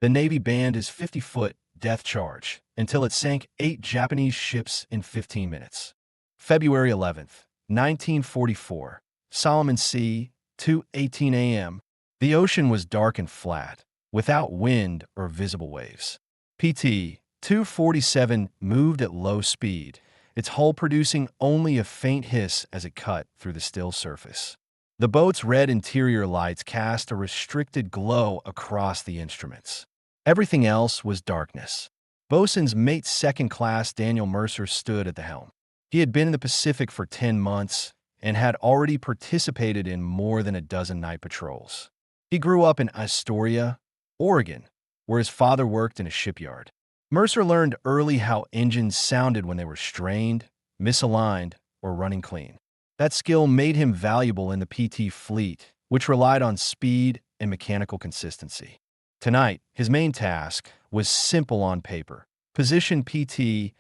The Navy banned his 50-foot death charge until it sank 8 Japanese ships in 15 minutes. February 11th, 1944, Solomon Sea, 2:18 a.m. The ocean was dark and flat, without wind or visible waves. PT 247 moved at low speed, its hull producing only a faint hiss as it cut through the still surface. The boat's red interior lights cast a restricted glow across the instruments. Everything else was darkness. Bosun's mate second class Daniel Mercer stood at the helm. He had been in the Pacific for 10 months and had already participated in more than a dozen night patrols. He grew up in Astoria, Oregon, where his father worked in a shipyard. Mercer learned early how engines sounded when they were strained, misaligned, or running clean. That skill made him valuable in the PT fleet, which relied on speed and mechanical consistency. Tonight, his main task was simple on paper: position PT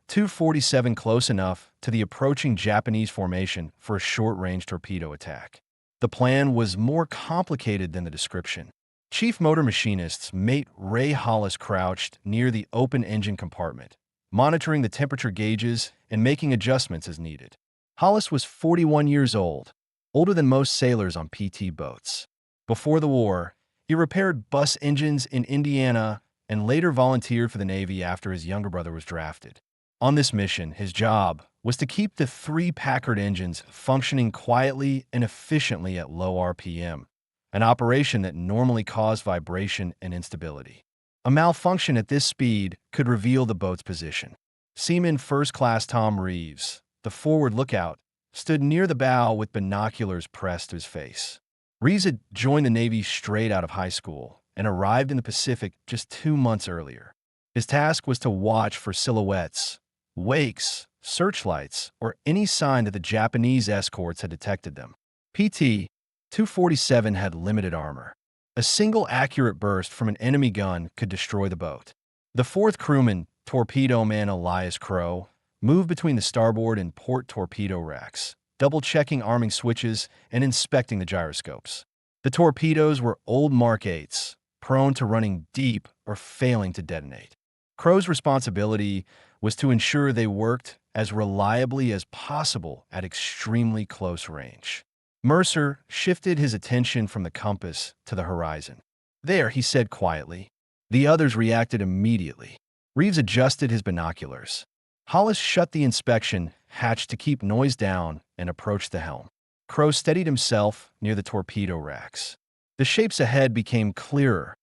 247 close enough to the approaching Japanese formation for a short-range torpedo attack. The plan was more complicated than the description. Chief Motor Machinist's mate Ray Hollis crouched near the open engine compartment, monitoring the temperature gauges and making adjustments as needed. Hollis was 41 years old, older than most sailors on PT boats. Before the war, he repaired bus engines in Indiana and later volunteered for the Navy after his younger brother was drafted. On this mission, his job was to keep the 3 Packard engines functioning quietly and efficiently at low RPM, an operation that normally caused vibration and instability. A malfunction at this speed could reveal the boat's position. Seaman First Class Tom Reeves, the forward lookout, stood near the bow with binoculars pressed to his face. Reeves had joined the Navy straight out of high school and arrived in the Pacific just 2 months earlier. His task was to watch for silhouettes, wakes, searchlights, or any sign that the Japanese escorts had detected them. PT 247 had limited armor. A single accurate burst from an enemy gun could destroy the boat. The 4th crewman, torpedo man Elias Crow, moved between the starboard and port torpedo racks, double-checking arming switches and inspecting the gyroscopes. The torpedoes were old Mark 8s, prone to running deep or failing to detonate. Crow's responsibility was to ensure they worked as reliably as possible at extremely close range. Mercer shifted his attention from the compass to the horizon. "There," he said quietly. The others reacted immediately. Reeves adjusted his binoculars. Hollis shut the inspection hatch to keep noise down and approached the helm. Crow steadied himself near the torpedo racks. The shapes ahead became clearer,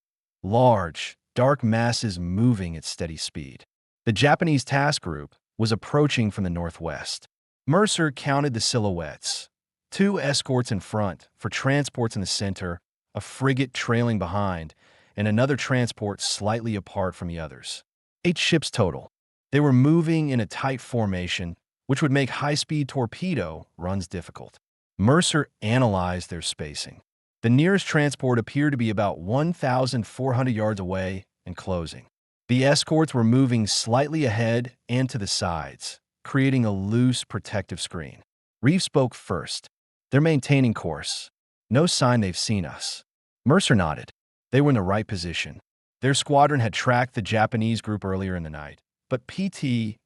large, dark masses moving at steady speed. The Japanese task group was approaching from the northwest. Mercer counted the silhouettes: 2 escorts in front, for transports in the center, a frigate trailing behind, and another transport slightly apart from the others. 8 ships total. They were moving in a tight formation, which would make high-speed torpedo runs difficult. Mercer analyzed their spacing. The nearest transport appeared to be about 1,400 yards away and closing. The escorts were moving slightly ahead and to the sides, creating a loose protective screen. Reeves spoke first. "They're maintaining course. No sign they've seen us." Mercer nodded. They were in the right position. Their squadron had tracked the Japanese group earlier in the night, but PT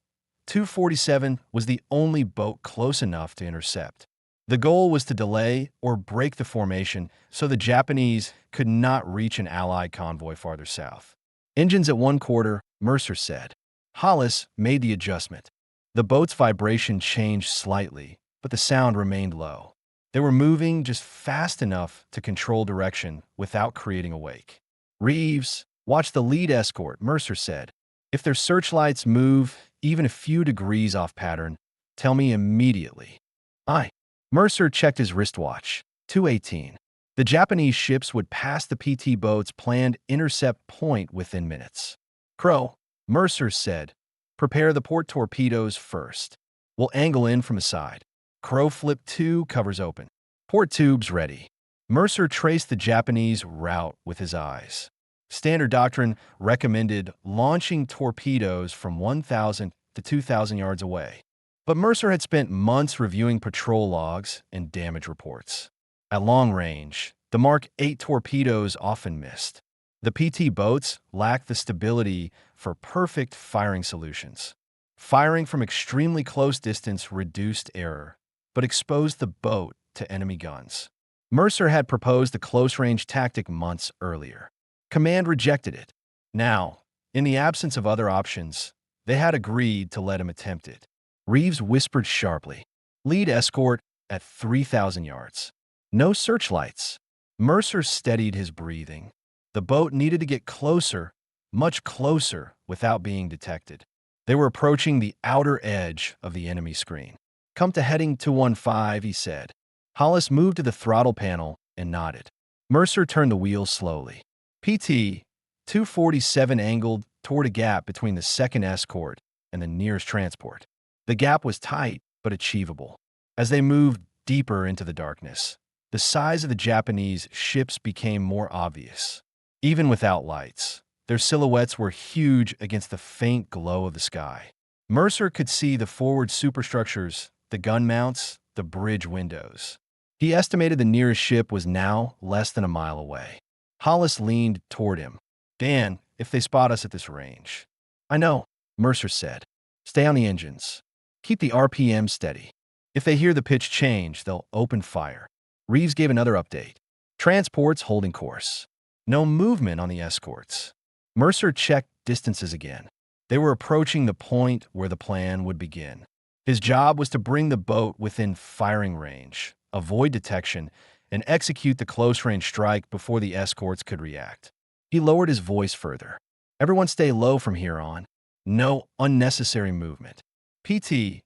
247 was the only boat close enough to intercept. The goal was to delay or break the formation so the Japanese could not reach an Allied convoy farther south. "Engines at 1/4, Mercer said. Hollis made the adjustment. The boat's vibration changed slightly, but the sound remained low. They were moving just fast enough to control direction without creating a wake. "Reeves, watch the lead escort," Mercer said. "If their searchlights move even a few degrees off pattern, tell me immediately." "Aye." Mercer checked his wristwatch. 2:18. The Japanese ships would pass the PT boat's planned intercept point within minutes. "Crow," Mercer said, "prepare the port torpedoes first. We'll angle in from the side." Crow flipped 2 covers open. "Port tubes ready." Mercer traced the Japanese route with his eyes. Standard doctrine recommended launching torpedoes from 1,000 to 2,000 yards away. But Mercer had spent months reviewing patrol logs and damage reports. At long range, the Mark 8 torpedoes often missed. The PT boats lacked the stability for perfect firing solutions. Firing from extremely close distance reduced error, but exposed the boat to enemy guns. Mercer had proposed a close-range tactic months earlier. Command rejected it. Now, in the absence of other options, they had agreed to let him attempt it. Reeves whispered sharply, "Lead escort at 3,000 yards. No searchlights." Mercer steadied his breathing. The boat needed to get closer, much closer, without being detected. They were approaching the outer edge of the enemy screen. "Come to heading 215, he said. Hollis moved to the throttle panel and nodded. Mercer turned the wheel slowly. PT 247 angled toward a gap between the second escort and the nearest transport. The gap was tight, but achievable. As they moved deeper into the darkness, the size of the Japanese ships became more obvious. Even without lights, their silhouettes were huge against the faint glow of the sky. Mercer could see the forward superstructures, the gun mounts, the bridge windows. He estimated the nearest ship was now less than a mile away. Hollis leaned toward him. "Dan, if they spot us at this range." "I know," Mercer said. "Stay on the engines. Keep the RPM steady. If they hear the pitch change, they'll open fire." Reeves gave another update. "Transports holding course. No movement on the escorts." Mercer checked distances again. They were approaching the point where the plan would begin. His job was to bring the boat within firing range, avoid detection, and execute the close-range strike before the escorts could react. He lowered his voice further. "Everyone stay low from here on. No unnecessary movement." PT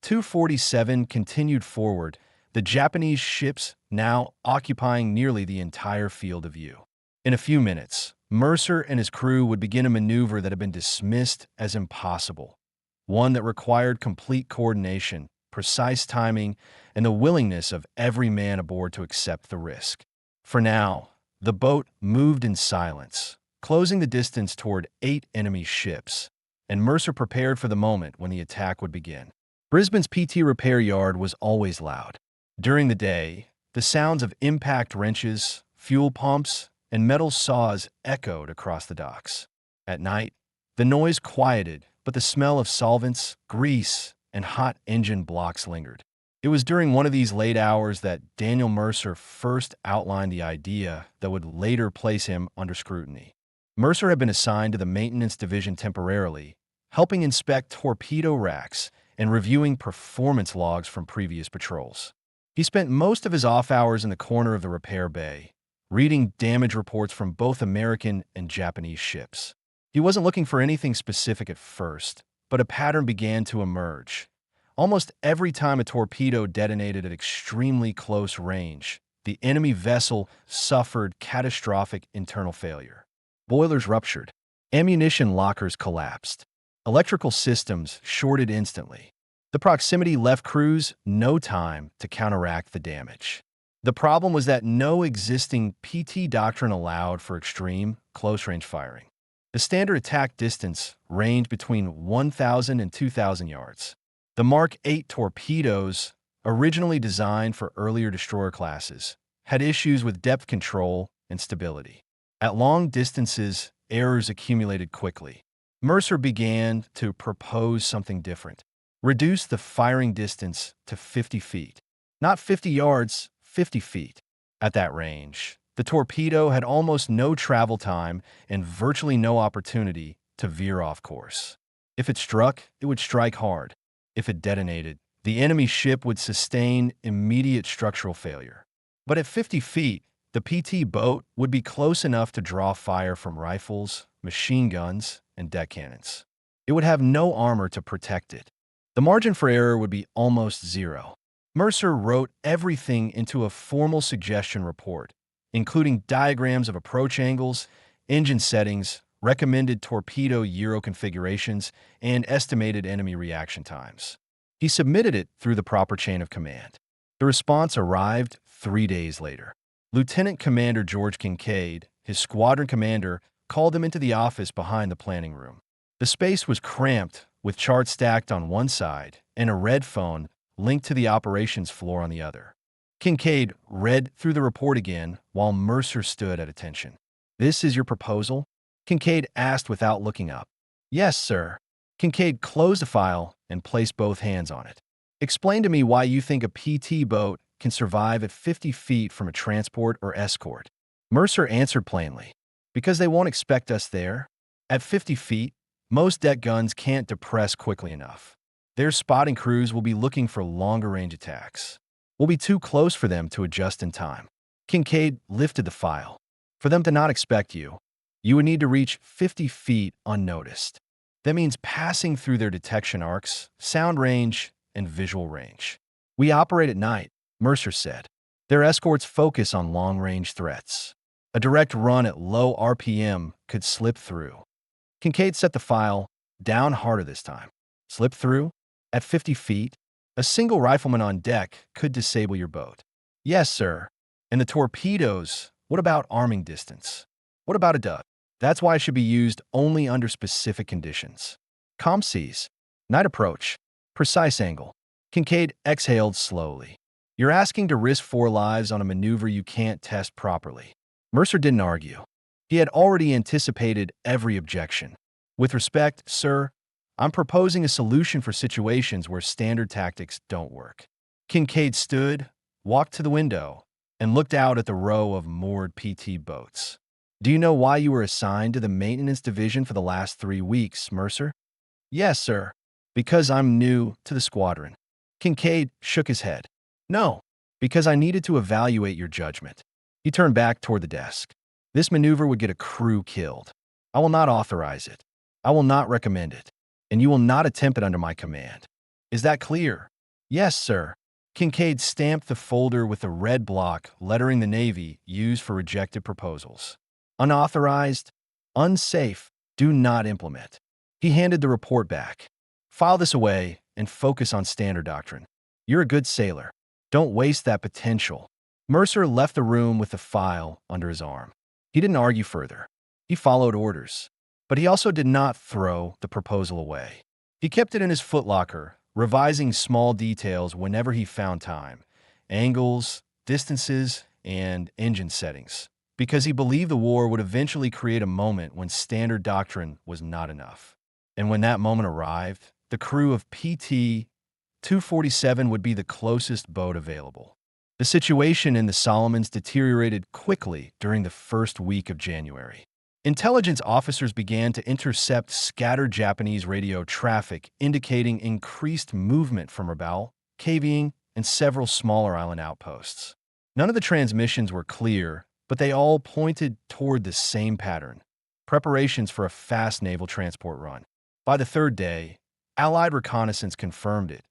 247 continued forward, the Japanese ships now occupying nearly the entire field of view. In a few minutes, Mercer and his crew would begin a maneuver that had been dismissed as impossible, one that required complete coordination, precise timing, and the willingness of every man aboard to accept the risk. For now, the boat moved in silence, closing the distance toward 8 enemy ships, and Mercer prepared for the moment when the attack would begin. Brisbane's PT repair yard was always loud. During the day, the sounds of impact wrenches, fuel pumps, and metal saws echoed across the docks. At night, the noise quieted, but the smell of solvents, grease, and hot engine blocks lingered. It was during one of these late hours that Daniel Mercer first outlined the idea that would later place him under scrutiny. Mercer had been assigned to the maintenance division temporarily, helping inspect torpedo racks and reviewing performance logs from previous patrols. He spent most of his off hours in the corner of the repair bay, reading damage reports from both American and Japanese ships. He wasn't looking for anything specific at first, but a pattern began to emerge. Almost every time a torpedo detonated at extremely close range, the enemy vessel suffered catastrophic internal failure. Boilers ruptured. Ammunition lockers collapsed. Electrical systems shorted instantly. The proximity left crews no time to counteract the damage. The problem was that no existing PT doctrine allowed for extreme, close-range firing. The standard attack distance ranged between 1,000 and 2,000 yards. The Mark 8 torpedoes, originally designed for earlier destroyer classes, had issues with depth control and stability. At long distances, errors accumulated quickly. Mercer began to propose something different. Reduce the firing distance to 50 feet. Not 50 yards, 50 feet. At that range, the torpedo had almost no travel time and virtually no opportunity to veer off course. If it struck, it would strike hard. If it detonated, the enemy ship would sustain immediate structural failure. But at 50 feet, the PT boat would be close enough to draw fire from rifles, machine guns, and deck cannons. It would have no armor to protect it. The margin for error would be almost zero. Mercer wrote everything into a formal suggestion report, including diagrams of approach angles, engine settings, recommended torpedo gyro configurations, and estimated enemy reaction times. He submitted it through the proper chain of command. The response arrived 3 days later. Lieutenant Commander George Kincaid, his squadron commander, called him into the office behind the planning room. The space was cramped, with charts stacked on one side and a red phone linked to the operations floor on the other. Kincaid read through the report again while Mercer stood at attention. "This is your proposal?" Kincaid asked without looking up. "Yes, sir." Kincaid closed the file and placed both hands on it. "Explain to me why you think a PT boat can survive at 50 feet from a transport or escort." Mercer answered plainly, "Because they won't expect us there. At 50 feet, most deck guns can't depress quickly enough. Their spotting crews will be looking for longer-range attacks. We'll be too close for them to adjust in time." Kincaid lifted the file. "For them to not expect you, you would need to reach 50 feet unnoticed. That means passing through their detection arcs, sound range, and visual range. We operate at night," Mercer said. "Their escorts focus on long-range threats. A direct run at low RPM could slip through." Kincaid set the file down harder this time. "Slip through? At 50 feet? A single rifleman on deck could disable your boat." "Yes, sir. And the torpedoes, what about arming distance? What about a dud? That's why it should be used only under specific conditions. Calm seas, night approach, precise angle." Kincaid exhaled slowly. "You're asking to risk 4 lives on a maneuver you can't test properly." Mercer didn't argue. He had already anticipated every objection. "With respect, sir, I'm proposing a solution for situations where standard tactics don't work." Kincaid stood, walked to the window, and looked out at the row of moored PT boats. "Do you know why you were assigned to the maintenance division for the last 3 weeks, Mercer?" "Yes, sir. Because I'm new to the squadron." Kincaid shook his head. "No, because I needed to evaluate your judgment." He turned back toward the desk. "This maneuver would get a crew killed. I will not authorize it. I will not recommend it. And you will not attempt it under my command. Is that clear?" "Yes, sir." Kincaid stamped the folder with the red block lettering the Navy used for rejected proposals. "Unauthorized, unsafe, do not implement." He handed the report back. "File this away and focus on standard doctrine. You're a good sailor. Don't waste that potential." Mercer left the room with the file under his arm. He didn't argue further. He followed orders. But he also did not throw the proposal away. He kept it in his footlocker, revising small details whenever he found time: angles, distances, and engine settings, because he believed the war would eventually create a moment when standard doctrine was not enough. And when that moment arrived, the crew of PT 247 would be the closest boat available. The situation in the Solomons deteriorated quickly during the first week of January. Intelligence officers began to intercept scattered Japanese radio traffic, indicating increased movement from Rabaul, Cavite, and several smaller island outposts. None of the transmissions were clear, but they all pointed toward the same pattern: preparations for a fast naval transport run. By the 3rd day, Allied reconnaissance confirmed it.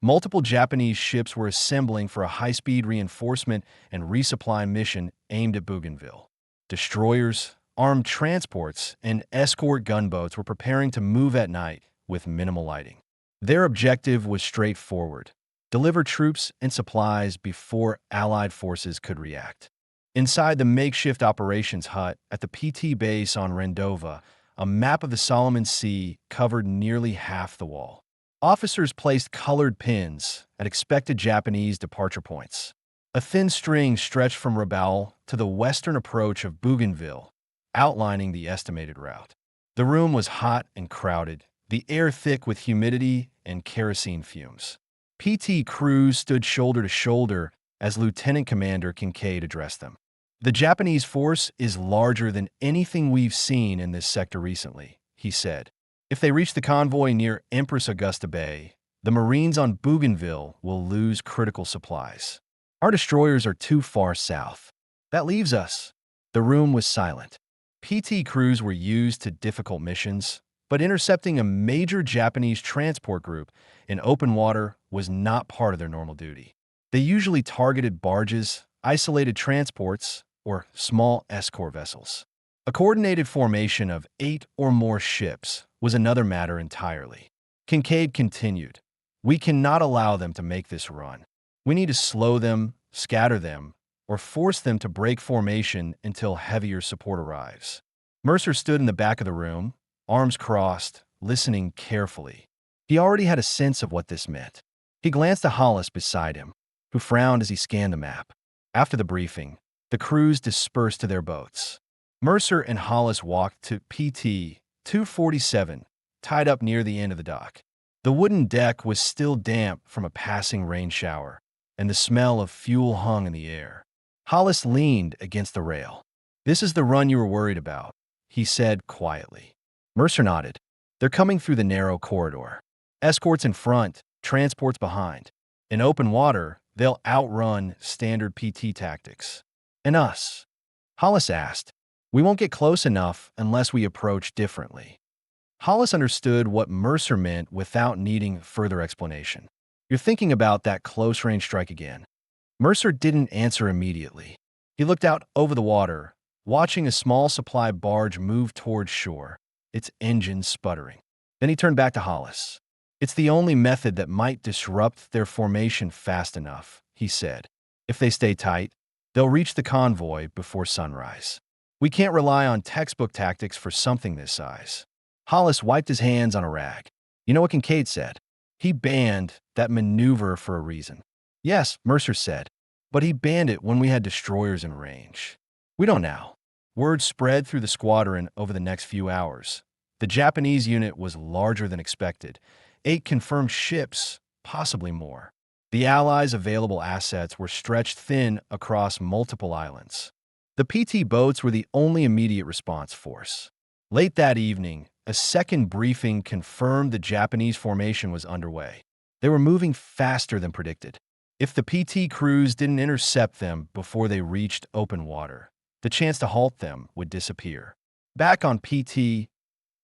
Multiple Japanese ships were assembling for a high-speed reinforcement and resupply mission aimed at Bougainville. Destroyers, armed transports, and escort gunboats were preparing to move at night with minimal lighting. Their objective was straightforward: deliver troops and supplies before Allied forces could react. Inside the makeshift operations hut at the PT base on Rendova, a map of the Solomon Sea covered nearly half the wall. Officers placed colored pins at expected Japanese departure points. A thin string stretched from Rabaul to the western approach of Bougainville, outlining the estimated route. The room was hot and crowded, the air thick with humidity and kerosene fumes. PT crews stood shoulder to shoulder as Lieutenant Commander Kincaid addressed them. "The Japanese force is larger than anything we've seen in this sector recently," he said. "If they reach the convoy near Empress Augusta Bay, the Marines on Bougainville will lose critical supplies. Our destroyers are too far south. That leaves us." The room was silent. PT crews were used to difficult missions, but intercepting a major Japanese transport group in open water was not part of their normal duty. They usually targeted barges, isolated transports, or small escort vessels. A coordinated formation of 8 or more ships was another matter entirely. Kincaid continued, "We cannot allow them to make this run. We need to slow them, scatter them, or force them to break formation until heavier support arrives." Mercer stood in the back of the room, arms crossed, listening carefully. He already had a sense of what this meant. He glanced at Hollis beside him, who frowned as he scanned the map. After the briefing, the crews dispersed to their boats. Mercer and Hollis walked to PT 247, tied up near the end of the dock. The wooden deck was still damp from a passing rain shower, and the smell of fuel hung in the air. Hollis leaned against the rail. "This is the run you were worried about," he said quietly. Mercer nodded. "They're coming through the narrow corridor. Escorts in front, transports behind. In open water, they'll outrun standard PT tactics." "And us?" Hollis asked. "We won't get close enough unless we approach differently." Hollis understood what Mercer meant without needing further explanation. "You're thinking about that close-range strike again." Mercer didn't answer immediately. He looked out over the water, watching a small supply barge move towards shore, its engine sputtering. Then he turned back to Hollis. "It's the only method that might disrupt their formation fast enough," he said. "If they stay tight, they'll reach the convoy before sunrise. We can't rely on textbook tactics for something this size." Hollis wiped his hands on a rag. "You know what Kincaid said? He banned that maneuver for a reason." "Yes," Mercer said, "but he banned it when we had destroyers in range. We don't now." Word spread through the squadron over the next few hours. The Japanese unit was larger than expected. 8 confirmed ships, possibly more. The Allies' available assets were stretched thin across multiple islands. The PT boats were the only immediate response force. Late that evening, a second briefing confirmed the Japanese formation was underway. They were moving faster than predicted. If the PT crews didn't intercept them before they reached open water, the chance to halt them would disappear. Back on PT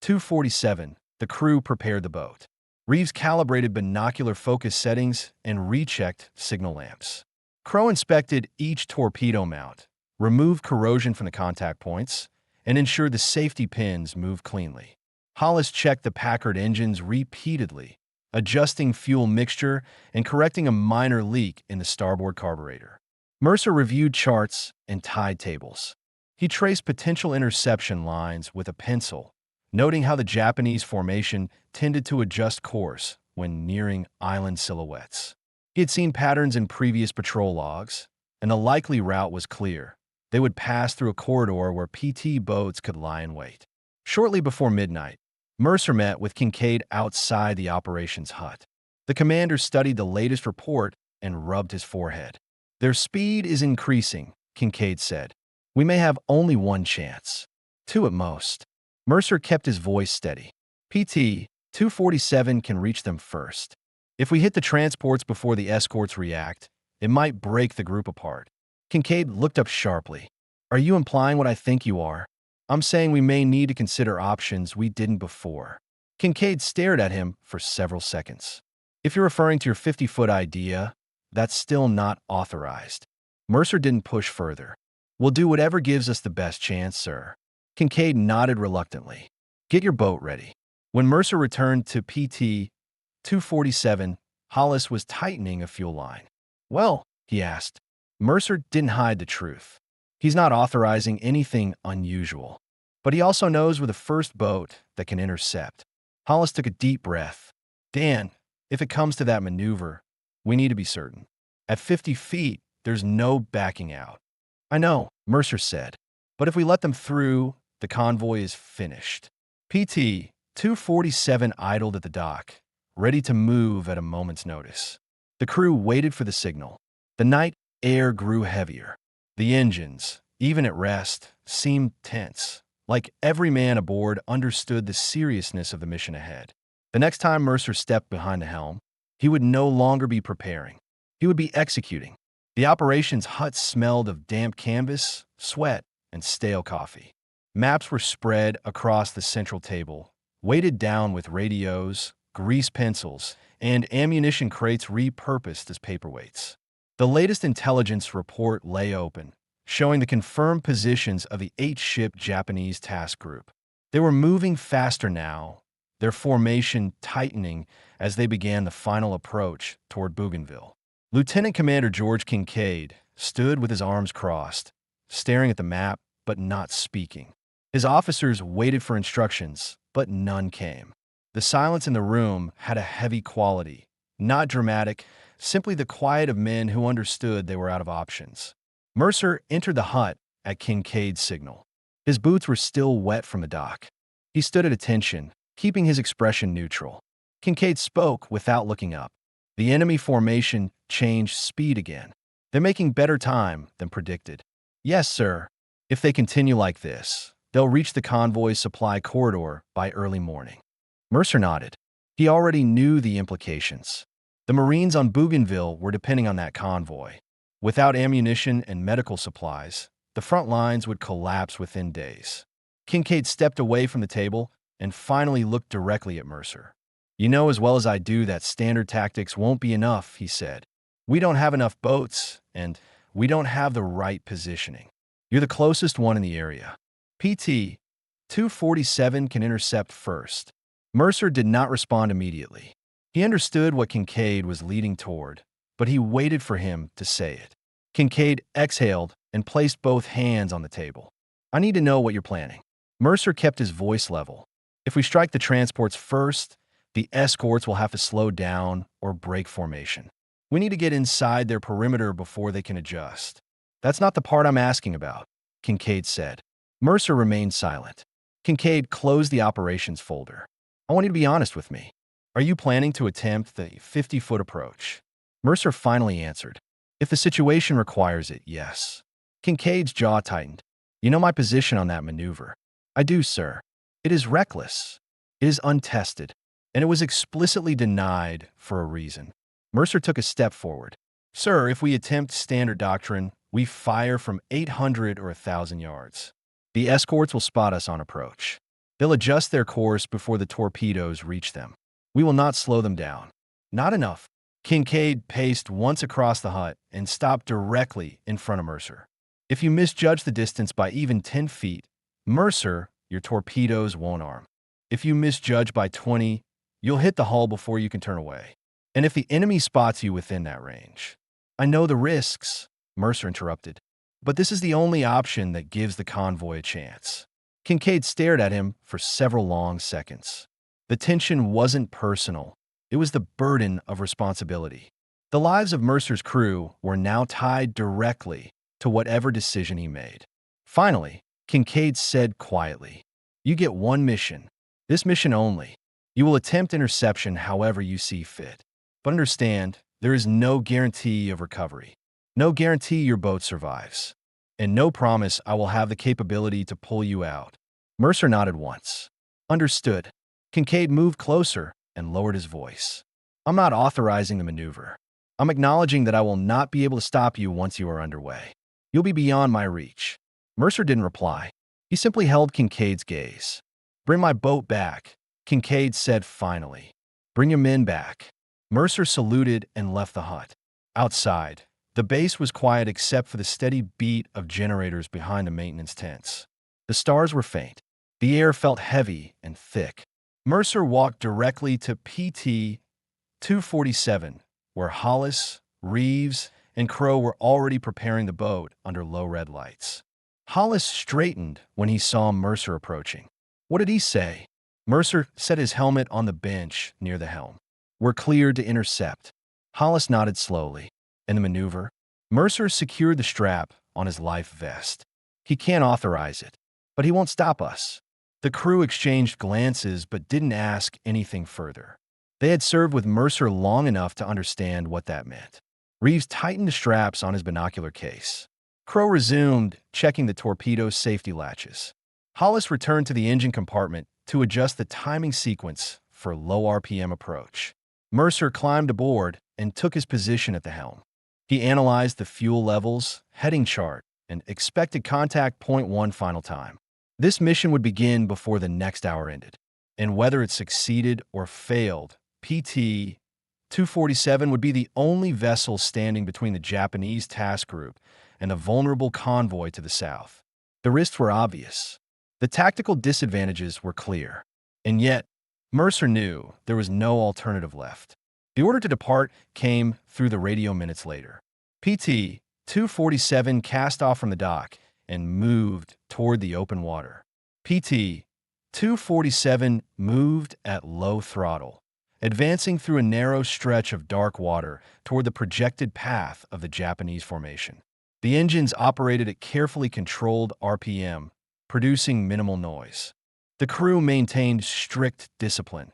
247, the crew prepared the boat. Reeves calibrated binocular focus settings and rechecked signal lamps. Crow inspected each torpedo mount, removed corrosion from the contact points, and ensured the safety pins moved cleanly. Hollis checked the Packard engines repeatedly, adjusting fuel mixture and correcting a minor leak in the starboard carburetor. Mercer reviewed charts and tide tables. He traced potential interception lines with a pencil, noting how the Japanese formation tended to adjust course when nearing island silhouettes. He had seen patterns in previous patrol logs, and the likely route was clear. They would pass through a corridor where PT boats could lie in wait. Shortly before midnight, Mercer met with Kincaid outside the operations hut. The commander studied the latest report and rubbed his forehead. "Their speed is increasing," Kincaid said. "We may have only one chance. 2 at most." Mercer kept his voice steady. "PT 247 can reach them first. If we hit the transports before the escorts react, it might break the group apart." Kincaid looked up sharply. "Are you implying what I think you are?" "I'm saying we may need to consider options we didn't before." Kincaid stared at him for several seconds. "If you're referring to your 50-foot idea, that's still not authorized." Mercer didn't push further. "We'll do whatever gives us the best chance, sir." Kincaid nodded reluctantly. "Get your boat ready." When Mercer returned to PT 247, Hollis was tightening a fuel line. "Well," he asked. Mercer didn't hide the truth. "He's not authorizing anything unusual, but he also knows we're the first boat that can intercept." Hollis took a deep breath. "Dan, if it comes to that maneuver, we need to be certain. At 50 feet, there's no backing out." "I know," Mercer said, "but if we let them through, the convoy is finished." PT 247 idled at the dock, ready to move at a moment's notice. The crew waited for the signal. The night air grew heavier. The engines, even at rest, seemed tense, like every man aboard understood the seriousness of the mission ahead. The next time Mercer stepped behind the helm, he would no longer be preparing. He would be executing. The operations hut smelled of damp canvas, sweat, and stale coffee. Maps were spread across the central table, weighted down with radios, grease pencils, and ammunition crates repurposed as paperweights. The latest intelligence report lay open, showing the confirmed positions of the 8-ship Japanese task group. They were moving faster now, their formation tightening as they began the final approach toward Bougainville. Lieutenant Commander George Kincaid stood with his arms crossed, staring at the map but not speaking. His officers waited for instructions, but none came. The silence in the room had a heavy quality, not dramatic, simply the quiet of men who understood they were out of options. Mercer entered the hut at Kincaid's signal. His boots were still wet from the dock. He stood at attention, keeping his expression neutral. Kincaid spoke without looking up. The enemy formation changed speed again. They're making better time than predicted. Yes, sir. If they continue like this, they'll reach the convoy's supply corridor by early morning. Mercer nodded. He already knew the implications. The Marines on Bougainville were depending on that convoy. Without ammunition and medical supplies, the front lines would collapse within days. Kincaid stepped away from the table and finally looked directly at Mercer. You know as well as I do that standard tactics won't be enough, he said. We don't have enough boats, and we don't have the right positioning. You're the closest one in the area. PT 247 can intercept first. Mercer did not respond immediately. He understood what Kincaid was leading toward, but he waited for him to say it. Kincaid exhaled and placed both hands on the table. I need to know what you're planning. Mercer kept his voice level. If we strike the transports first, the escorts will have to slow down or break formation. We need to get inside their perimeter before they can adjust. That's not the part I'm asking about, Kincaid said. Mercer remained silent. Kincaid closed the operations folder. I want you to be honest with me. Are you planning to attempt the 50-foot approach? Mercer finally answered. If the situation requires it, yes. Kincaid's jaw tightened. You know my position on that maneuver. I do, sir. It is reckless. It is untested. And it was explicitly denied for a reason. Mercer took a step forward. Sir, if we attempt standard doctrine, we fire from 800 or 1,000 yards. The escorts will spot us on approach. They'll adjust their course before the torpedoes reach them. We will not slow them down. Not enough. Kincaid paced once across the hut and stopped directly in front of Mercer. If you misjudge the distance by even 10 feet, Mercer, your torpedoes won't arm. If you misjudge by 20, you'll hit the hull before you can turn away. And if the enemy spots you within that range. I know the risks, Mercer interrupted, but this is the only option that gives the convoy a chance. Kincaid stared at him for several long seconds. The tension wasn't personal. It was the burden of responsibility. The lives of Mercer's crew were now tied directly to whatever decision he made. Finally, Kincaid said quietly, You get one mission. This mission only. You will attempt interception however you see fit. But understand, there is no guarantee of recovery. No guarantee your boat survives. And no promise I will have the capability to pull you out. Mercer nodded once. Understood. Kincaid moved closer and lowered his voice. I'm not authorizing the maneuver. I'm acknowledging that I will not be able to stop you once you are underway. You'll be beyond my reach. Mercer didn't reply. He simply held Kincaid's gaze. Bring my boat back, Kincaid said finally. Bring your men back. Mercer saluted and left the hut. Outside, the base was quiet except for the steady beat of generators behind the maintenance tents. The stars were faint. The air felt heavy and thick. Mercer walked directly to PT 247, where Hollis, Reeves, and Crow were already preparing the boat under low red lights. Hollis straightened when he saw Mercer approaching. What did he say? Mercer set his helmet on the bench near the helm. We're cleared to intercept. Hollis nodded slowly. And the maneuver? Mercer secured the strap on his life vest. He can't authorize it, but he won't stop us. The crew exchanged glances but didn't ask anything further. They had served with Mercer long enough to understand what that meant. Reeves tightened the straps on his binocular case. Crow resumed, checking the torpedo's safety latches. Hollis returned to the engine compartment to adjust the timing sequence for low RPM approach. Mercer climbed aboard and took his position at the helm. He analyzed the fuel levels, heading chart, and expected contact point 1 final time. This mission would begin before the next hour ended. And whether it succeeded or failed, PT 247 would be the only vessel standing between the Japanese task group and the vulnerable convoy to the south. The risks were obvious. The tactical disadvantages were clear. And yet, Mercer knew there was no alternative left. The order to depart came through the radio minutes later. PT 247 cast off from the dock and moved toward the open water. PT 247 moved at low throttle, advancing through a narrow stretch of dark water toward the projected path of the Japanese formation. The engines operated at carefully controlled RPM, producing minimal noise. The crew maintained strict discipline.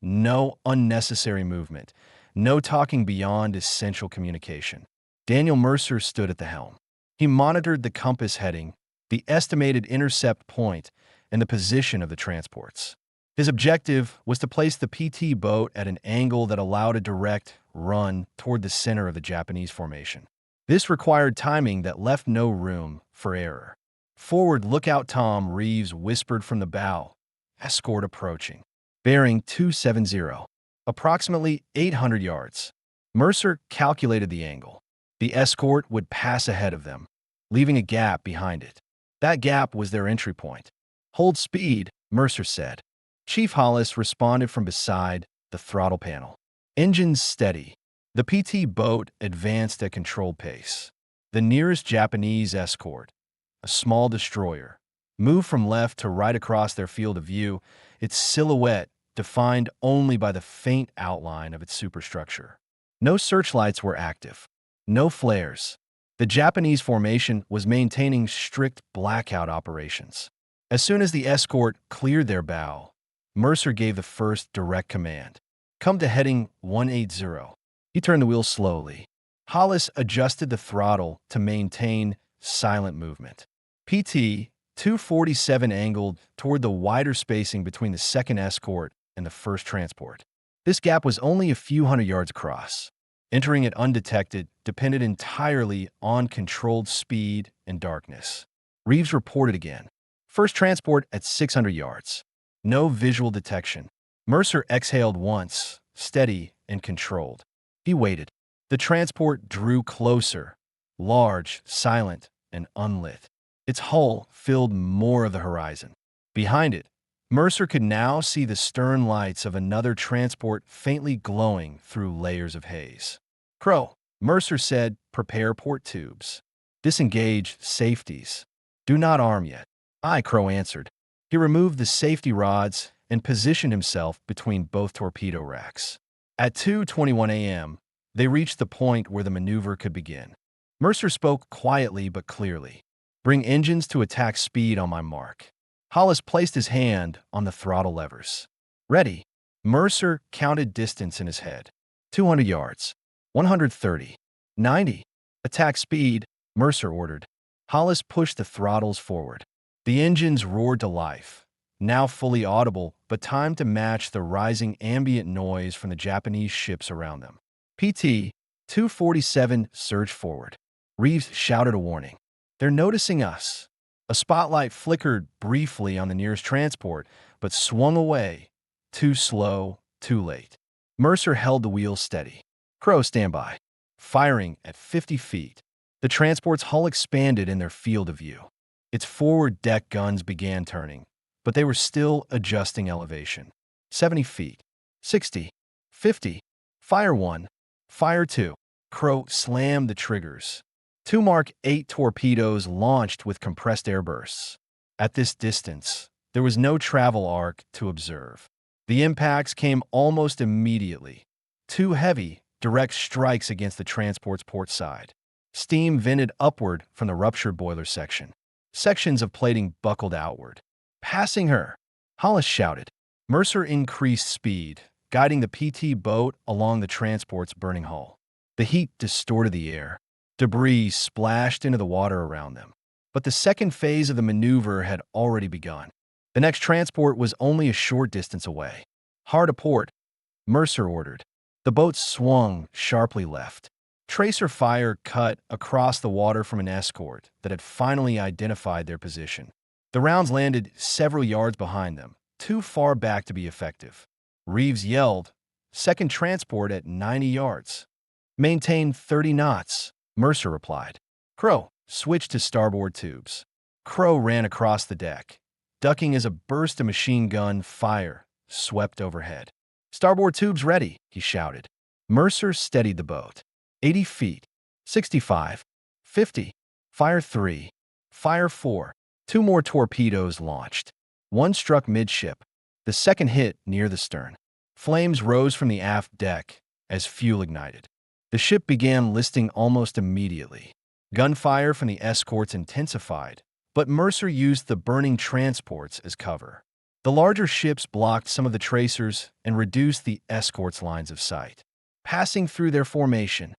No unnecessary movement. No talking beyond essential communication. Daniel Mercer stood at the helm. He monitored the compass heading, the estimated intercept point, and the position of the transports. His objective was to place the PT boat at an angle that allowed a direct run toward the center of the Japanese formation. This required timing that left no room for error. "Forward lookout, Tom," Reeves whispered from the bow. "Escort approaching. Bearing 270. Approximately 800 yards." Mercer calculated the angle. The escort would pass ahead of them, leaving a gap behind it. That gap was their entry point. "Hold speed," Mercer said. Chief Hollis responded from beside the throttle panel. "Engines steady." The PT boat advanced at controlled pace. The nearest Japanese escort, a small destroyer, moved from left to right across their field of view, its silhouette defined only by the faint outline of its superstructure. No searchlights were active. No flares. The Japanese formation was maintaining strict blackout operations. As soon as the escort cleared their bow, Mercer gave the first direct command. "Come to heading 180. He turned the wheel slowly. Hollis adjusted the throttle to maintain silent movement. PT 247 angled toward the wider spacing between the second escort and the first transport. This gap was only a few hundred yards across. Entering it undetected depended entirely on controlled speed and darkness. Reeves reported again. First transport at 600 yards. No visual detection. Mercer exhaled once, steady and controlled. He waited. The transport drew closer, large, silent, and unlit. Its hull filled more of the horizon. Behind it, Mercer could now see the stern lights of another transport faintly glowing through layers of haze. "Crow," Mercer said, "prepare port tubes. Disengage safeties. Do not arm yet." "Aye," Crow answered. He removed the safety rods and positioned himself between both torpedo racks. At 2:21 a.m., they reached the point where the maneuver could begin. Mercer spoke quietly but clearly. "Bring engines to attack speed on my mark." Hollis placed his hand on the throttle levers. "Ready." Mercer counted distance in his head. 200 yards. 130. 90. "Attack speed," Mercer ordered. Hollis pushed the throttles forward. The engines roared to life, now fully audible, but timed to match the rising ambient noise from the Japanese ships around them. PT 247 surged forward. Reeves shouted a warning. "They're noticing us." A spotlight flickered briefly on the nearest transport, but swung away. Too slow, too late. Mercer held the wheel steady. "Crow, stand by." Firing at 50 feet. The transport's hull expanded in their field of view. Its forward deck guns began turning, but they were still adjusting elevation. 70 feet. 60. 50. Fire 1. Fire 2. Crow slammed the triggers. Two Mark 8 torpedoes launched with compressed air bursts. At this distance, there was no travel arc to observe. The impacts came almost immediately. Two heavy, direct strikes against the transport's port side. Steam vented upward from the ruptured boiler section. Sections of plating buckled outward. "Passing her!" Hollis shouted. Mercer increased speed, guiding the PT boat along the transport's burning hull. The heat distorted the air. Debris splashed into the water around them. But the second phase of the maneuver had already begun. The next transport was only a short distance away. "Hard a port," Mercer ordered. The boat swung sharply left. Tracer fire cut across the water from an escort that had finally identified their position. The rounds landed several yards behind them, too far back to be effective. Reeves yelled, "Second transport at 90 yards. Maintain 30 knots, Mercer replied. "Crow, switch to starboard tubes." Crow ran across the deck, ducking as a burst of machine gun fire swept overhead. "Starboard tubes ready," he shouted. Mercer steadied the boat. 80 feet. 65. 50. Fire 3. Fire 4. Two more torpedoes launched. One struck midship. The second hit near the stern. Flames rose from the aft deck as fuel ignited. The ship began listing almost immediately. Gunfire from the escorts intensified, but Mercer used the burning transports as cover. The larger ships blocked some of the tracers and reduced the escorts' lines of sight. Passing through their formation,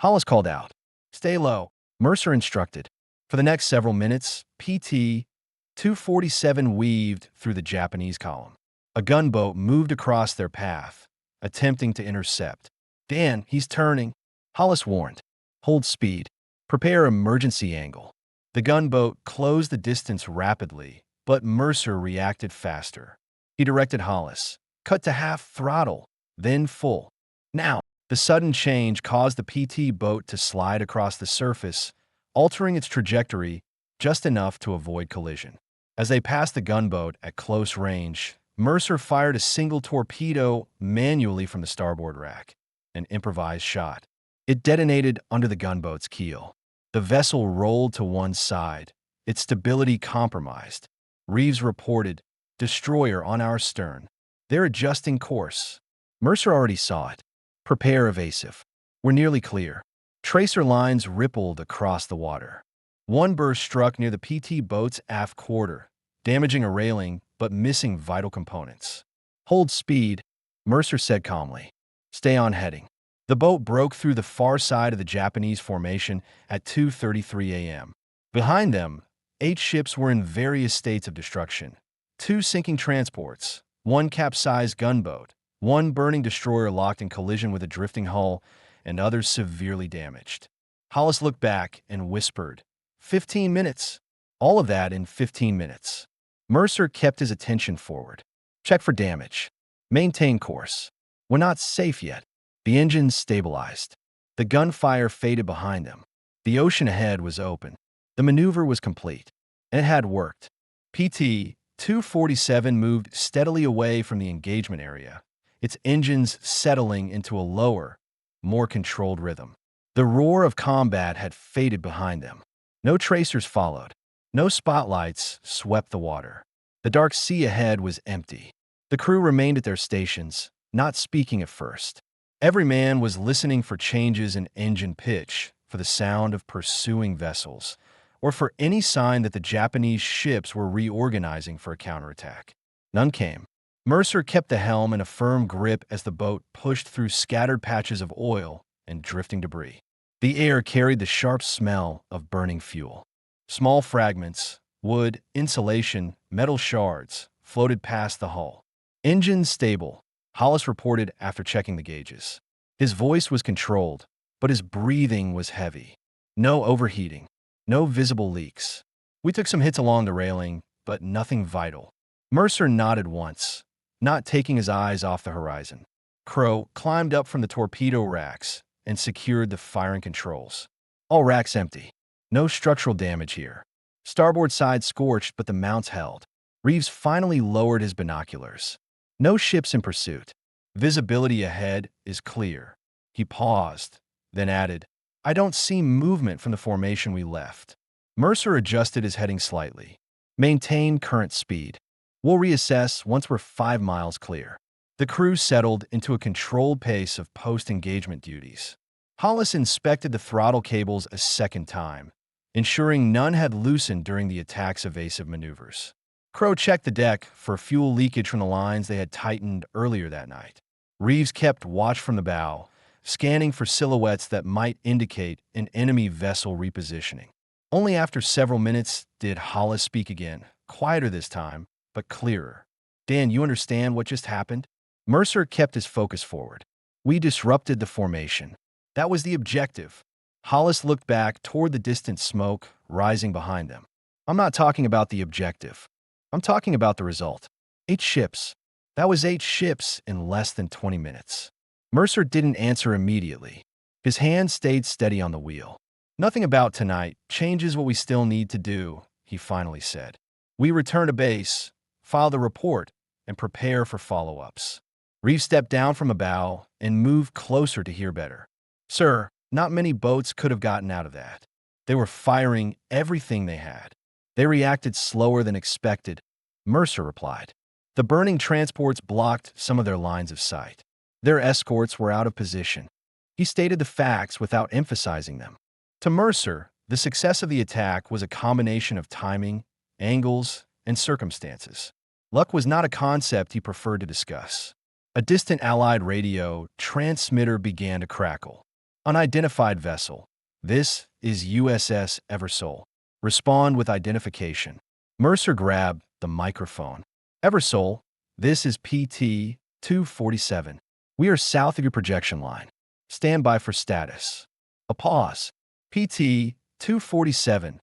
Hollis called out, "Stay low," Mercer instructed. For the next several minutes, PT-247 weaved through the Japanese column. A gunboat moved across their path, attempting to intercept. "Dan, he's turning," Hollis warned. "Hold speed. Prepare emergency angle." The gunboat closed the distance rapidly, but Mercer reacted faster. He directed Hollis, "Cut to half throttle, then full." Now, the sudden change caused the PT boat to slide across the surface, altering its trajectory just enough to avoid collision. As they passed the gunboat at close range, Mercer fired a single torpedo manually from the starboard rack, an improvised shot. It detonated under the gunboat's keel. The vessel rolled to one side, its stability compromised. Reeves reported, "Destroyer on our stern. They're adjusting course." Mercer already saw it. "Prepare evasive. We're nearly clear." Tracer lines rippled across the water. One burst struck near the PT boat's aft quarter, damaging a railing but missing vital components. "Hold speed," Mercer said calmly. "Stay on heading." The boat broke through the far side of the Japanese formation at 2:33 a.m. Behind them, 8 ships were in various states of destruction. 2 sinking transports, 1 capsized gunboat, 1 burning destroyer locked in collision with a drifting hull, and others severely damaged. Hollis looked back and whispered, 15 minutes. All of that in 15 minutes. Mercer kept his attention forward. Check for damage. Maintain course. We're not safe yet. The engines stabilized. The gunfire faded behind them. The ocean ahead was open. The maneuver was complete, and it had worked. PT-247 moved steadily away from the engagement area, its engines settling into a lower, more controlled rhythm. The roar of combat had faded behind them. No tracers followed. No spotlights swept the water. The dark sea ahead was empty. The crew remained at their stations, not speaking at first. Every man was listening for changes in engine pitch, for the sound of pursuing vessels, or for any sign that the Japanese ships were reorganizing for a counterattack. None came. Mercer kept the helm in a firm grip as the boat pushed through scattered patches of oil and drifting debris. The air carried the sharp smell of burning fuel. Small fragments, wood, insulation, metal shards, floated past the hull. "Engines stable," Hollis reported after checking the gauges. His voice was controlled, but his breathing was heavy. No overheating. No visible leaks. "We took some hits along the railing, but nothing vital." Mercer nodded once, not taking his eyes off the horizon. Crow climbed up from the torpedo racks and secured the firing controls. "All racks empty. No structural damage here." Starboard side scorched, but the mounts held. Reeves finally lowered his binoculars. No ships in pursuit. Visibility ahead is clear. He paused, then added, "I don't see movement from the formation we left." Mercer adjusted his heading slightly. "Maintain current speed. We'll reassess once we're 5 miles clear." The crew settled into a controlled pace of post-engagement duties. Hollis inspected the throttle cables a second time, ensuring none had loosened during the attack's evasive maneuvers. Crow checked the deck for fuel leakage from the lines they had tightened earlier that night. Reeves kept watch from the bow, scanning for silhouettes that might indicate an enemy vessel repositioning. Only after several minutes did Hollis speak again, quieter this time, but clearer. "Dan, you understand what just happened?" Mercer kept his focus forward. "We disrupted the formation. That was the objective." Hollis looked back toward the distant smoke rising behind them. "I'm not talking about the objective. I'm talking about the result. 8 ships. That was 8 ships in less than 20 minutes. Mercer didn't answer immediately. His hand stayed steady on the wheel. "Nothing about tonight changes what we still need to do," he finally said. "We return to base, file the report, and prepare for follow-ups." Reeves stepped down from a bow and moved closer to hear better. "Sir, not many boats could have gotten out of that. They were firing everything they had. They reacted slower than expected," Mercer replied. "The burning transports blocked some of their lines of sight. Their escorts were out of position." He stated the facts without emphasizing them. To Mercer, The success of the attack was a combination of timing, angles, and circumstances. Luck was not a concept he preferred to discuss. A distant Allied radio transmitter began to crackle. Unidentified vessel. This is USS Eversole. Respond with identification. Mercer grabbed the microphone. Eversole, this is PT-247. We are south of your projection line. Stand by for status. A pause. PT-247.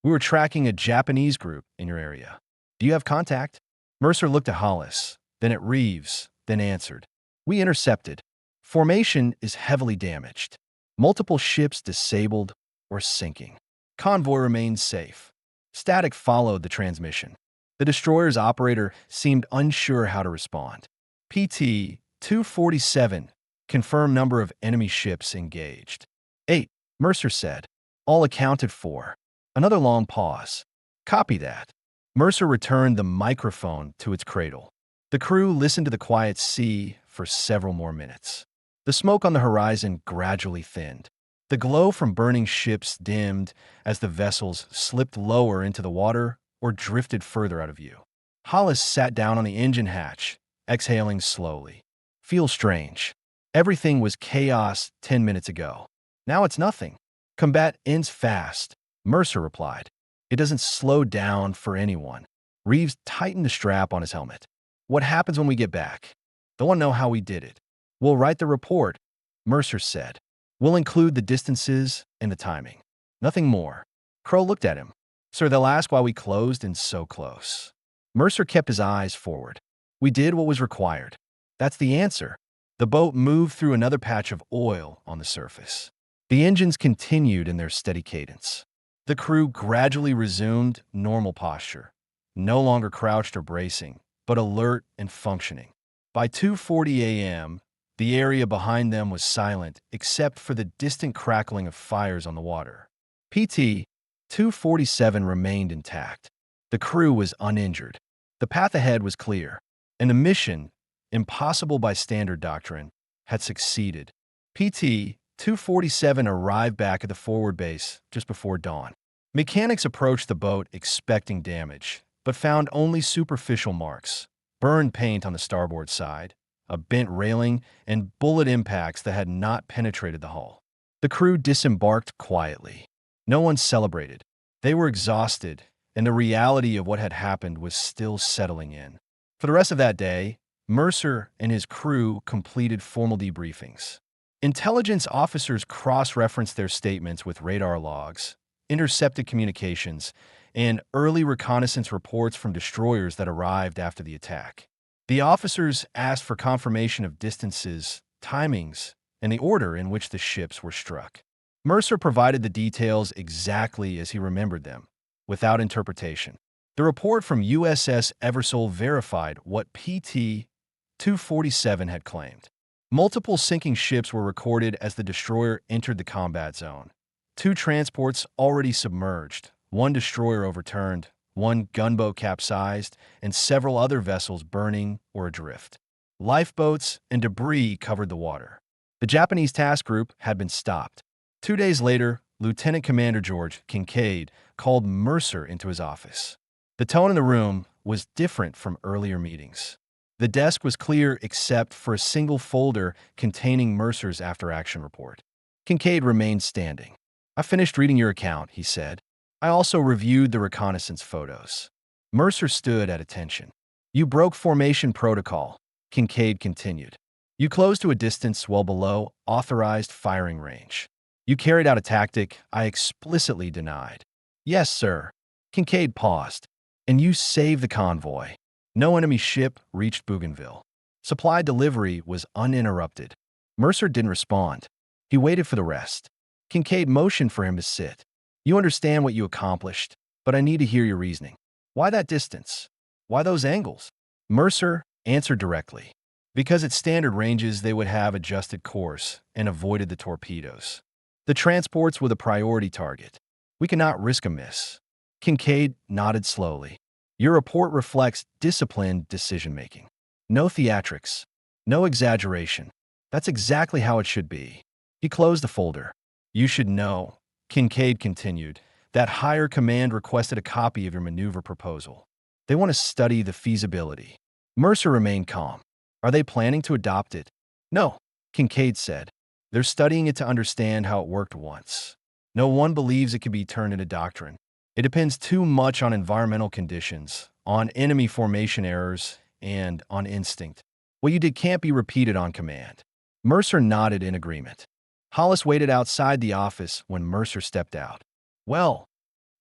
We were tracking a Japanese group in your area. Do you have contact? Mercer looked at Hollis, then at Reeves, then answered. We intercepted. Formation is heavily damaged. Multiple ships disabled or sinking. Convoy remains safe. Static followed the transmission. The destroyer's operator seemed unsure how to respond. PT-247. Confirmed number of enemy ships engaged. 8, Mercer said. All accounted for. Another long pause. Copy that. Mercer returned the microphone to its cradle. The crew listened to the quiet sea for several more minutes. The smoke on the horizon gradually thinned. The glow from burning ships dimmed as the vessels slipped lower into the water or drifted further out of view. Hollis sat down on the engine hatch, exhaling slowly. Feels strange. Everything was chaos 10 minutes ago. Now it's nothing. Combat ends fast, Mercer replied. It doesn't slow down for anyone. Reeves tightened the strap on his helmet. What happens when we get back? They want to know how we did it. We'll write the report, Mercer said. We'll include the distances and the timing. Nothing more. Crow looked at him. Sir, they'll ask why we closed in so close. Mercer kept his eyes forward. We did what was required. That's the answer. The boat moved through another patch of oil on the surface. The engines continued in their steady cadence. The crew gradually resumed normal posture, no longer crouched or bracing, but alert and functioning. By 2:40 a.m., the area behind them was silent except for the distant crackling of fires on the water. PT-247 remained intact. The crew was uninjured. The path ahead was clear, and the mission, impossible by standard doctrine, had succeeded. PT-247 arrived back at the forward base just before dawn. Mechanics approached the boat expecting damage, but found only superficial marks, burned paint on the starboard side, a bent railing, and bullet impacts that had not penetrated the hull. The crew disembarked quietly. No one celebrated. They were exhausted, and the reality of what had happened was still settling in. For the rest of that day, Mercer and his crew completed formal debriefings. Intelligence officers cross-referenced their statements with radar logs, intercepted communications, and early reconnaissance reports from destroyers that arrived after the attack. The officers asked for confirmation of distances, timings, and the order in which the ships were struck. Mercer provided the details exactly as he remembered them, without interpretation. The report from USS Eversole verified what PT-247 had claimed. Multiple sinking ships were recorded as the destroyer entered the combat zone. 2 transports already submerged, 1 destroyer overturned, 1 gunboat capsized, and several other vessels burning or adrift. Lifeboats and debris covered the water. The Japanese task group had been stopped. 2 days later, Lieutenant Commander George Kincaid called Mercer into his office. The tone in the room was different from earlier meetings. The desk was clear except for a single folder containing Mercer's after-action report. Kincaid remained standing. I finished reading your account, he said. I also reviewed the reconnaissance photos. Mercer stood at attention. You broke formation protocol, Kincaid continued. You closed to a distance well below authorized firing range. You carried out a tactic I explicitly denied. Yes, sir. Kincaid paused. And you saved the convoy. No enemy ship reached Bougainville. Supply delivery was uninterrupted. Mercer didn't respond. He waited for the rest. Kincaid motioned for him to sit. You understand what you accomplished, but I need to hear your reasoning. Why that distance? Why those angles? Mercer answered directly. Because at standard ranges they would have adjusted course and avoided the torpedoes. The transports were the priority target. We cannot risk a miss. Kincaid nodded slowly. Your report reflects disciplined decision-making. No theatrics. No exaggeration. That's exactly how it should be. He closed the folder. You should know, Kincaid continued. That higher command requested a copy of your maneuver proposal. They want to study the feasibility. Mercer remained calm. Are they planning to adopt it? No, Kincaid said. They're studying it to understand how it worked once. No one believes it can be turned into doctrine. It depends too much on environmental conditions, on enemy formation errors, and on instinct. What you did can't be repeated on command. Mercer nodded in agreement. Hollis waited outside the office when Mercer stepped out. Well,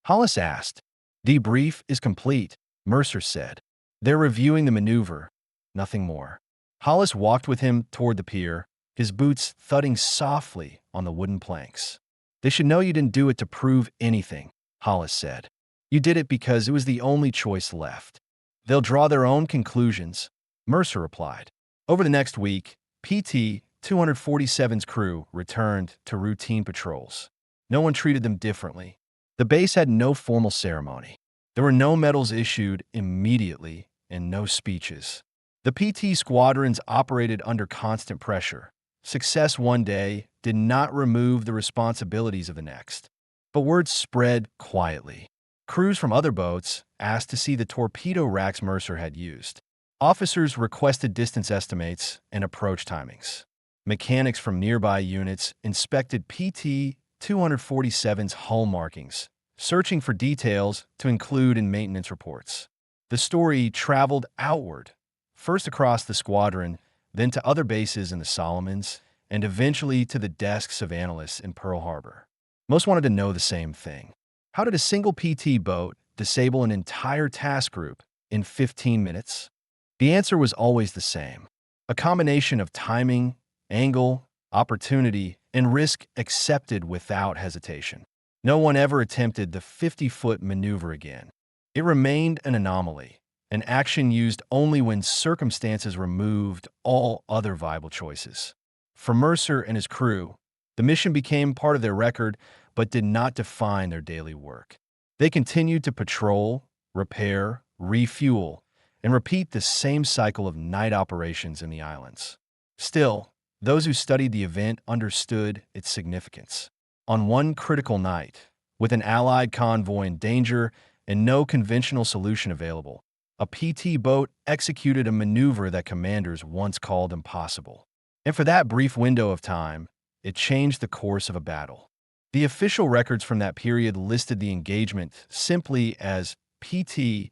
Hollis asked. Debrief is complete, Mercer said. They're reviewing the maneuver, nothing more. Hollis walked with him toward the pier, his boots thudding softly on the wooden planks. They should know you didn't do it to prove anything, Hollis said. You did it because it was the only choice left. They'll draw their own conclusions, Mercer replied. Over the next week, PT 247's crew returned to routine patrols. No one treated them differently. The base had no formal ceremony. There were no medals issued immediately and no speeches. The PT squadrons operated under constant pressure. Success one day did not remove the responsibilities of the next. But word spread quietly. Crews from other boats asked to see the torpedo racks Mercer had used. Officers requested distance estimates and approach timings. Mechanics from nearby units inspected PT 247's hull markings, searching for details to include in maintenance reports. The story traveled outward, first across the squadron, then to other bases in the Solomons, and eventually to the desks of analysts in Pearl Harbor. Most wanted to know the same thing. How did a single PT boat disable an entire task group in 15 minutes? The answer was always the same. A combination of timing, angle, opportunity, and risk accepted without hesitation. No one ever attempted the 50-foot maneuver again. It remained an anomaly, an action used only when circumstances removed all other viable choices. For Mercer and his crew, the mission became part of their record but did not define their daily work. They continued to patrol, repair, refuel, and repeat the same cycle of night operations in the islands. Still, those who studied the event understood its significance. On one critical night, with an Allied convoy in danger and no conventional solution available, a PT boat executed a maneuver that commanders once called impossible. And for that brief window of time, it changed the course of a battle. The official records from that period listed the engagement simply as PT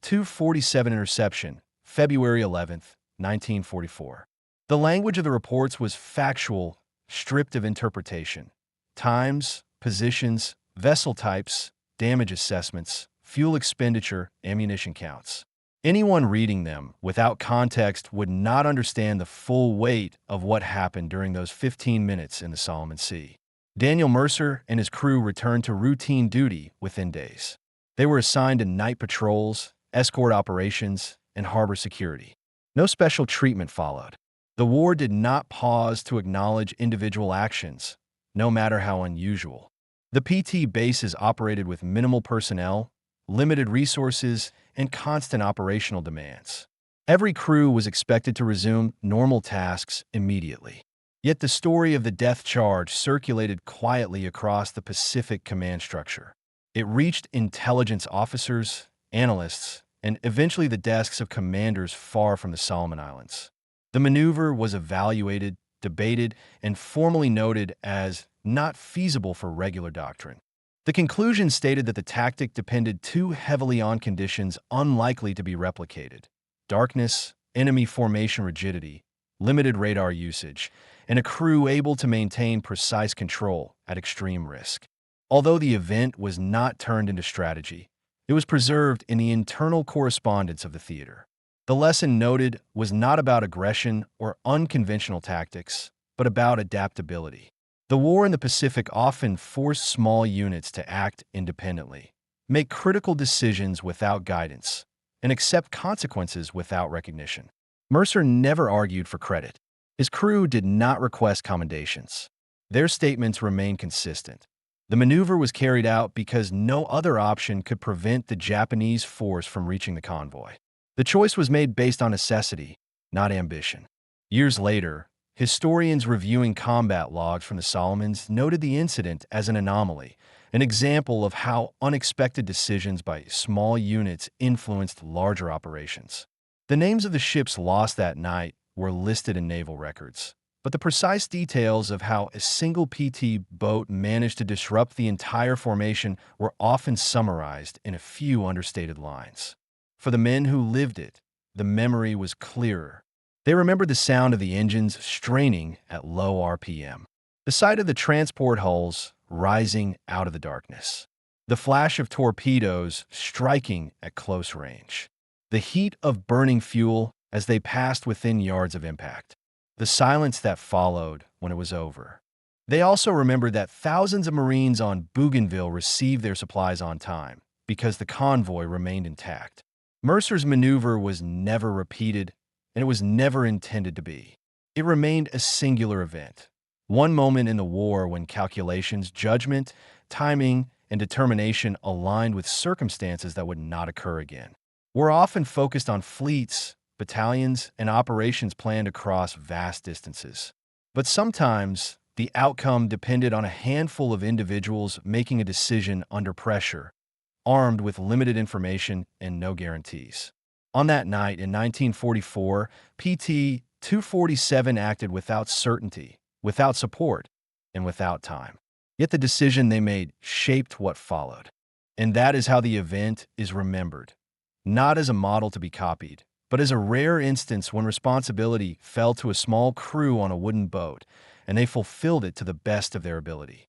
247 Interception, February 11, 1944. The language of the reports was factual, stripped of interpretation. Times, positions, vessel types, damage assessments, fuel expenditure, ammunition counts. Anyone reading them without context would not understand the full weight of what happened during those 15 minutes in the Solomon Sea. Daniel Mercer and his crew returned to routine duty within days. They were assigned to night patrols, escort operations, and harbor security. No special treatment followed. The war did not pause to acknowledge individual actions, no matter how unusual. The PT bases operated with minimal personnel, limited resources, and constant operational demands. Every crew was expected to resume normal tasks immediately. Yet the story of the death charge circulated quietly across the Pacific command structure. It reached intelligence officers, analysts, and eventually the desks of commanders far from the Solomon Islands. The maneuver was evaluated, debated, and formally noted as not feasible for regular doctrine. The conclusion stated that the tactic depended too heavily on conditions unlikely to be replicated: darkness, enemy formation rigidity, limited radar usage, and a crew able to maintain precise control at extreme risk. Although the event was not turned into strategy, it was preserved in the internal correspondence of the theater. The lesson noted was not about aggression or unconventional tactics, but about adaptability. The war in the Pacific often forced small units to act independently, make critical decisions without guidance, and accept consequences without recognition. Mercer never argued for credit. His crew did not request commendations. Their statements remained consistent. The maneuver was carried out because no other option could prevent the Japanese force from reaching the convoy. The choice was made based on necessity, not ambition. Years later, Historians reviewing combat logs from the Solomons noted the incident as an anomaly, an example of how unexpected decisions by small units influenced larger operations. The names of the ships lost that night were listed in naval records, but the precise details of how a single PT boat managed to disrupt the entire formation were often summarized in a few understated lines. For the men who lived it, the memory was clearer. They remembered the sound of the engines straining at low RPM, the sight of the transport hulls rising out of the darkness, the flash of torpedoes striking at close range, the heat of burning fuel as they passed within yards of impact, the silence that followed when it was over. They also remembered that thousands of Marines on Bougainville received their supplies on time because the convoy remained intact. Mercer's maneuver was never repeated, and it was never intended to be. It remained a singular event, one moment in the war when calculations, judgment, timing, and determination aligned with circumstances that would not occur again. We're often focused on fleets, battalions, and operations planned across vast distances. But sometimes, the outcome depended on a handful of individuals making a decision under pressure, armed with limited information and no guarantees. On that night in 1944, PT 247 acted without certainty, without support, and without time. Yet the decision they made shaped what followed. And that is how the event is remembered, not as a model to be copied, but as a rare instance when responsibility fell to a small crew on a wooden boat, and they fulfilled it to the best of their ability.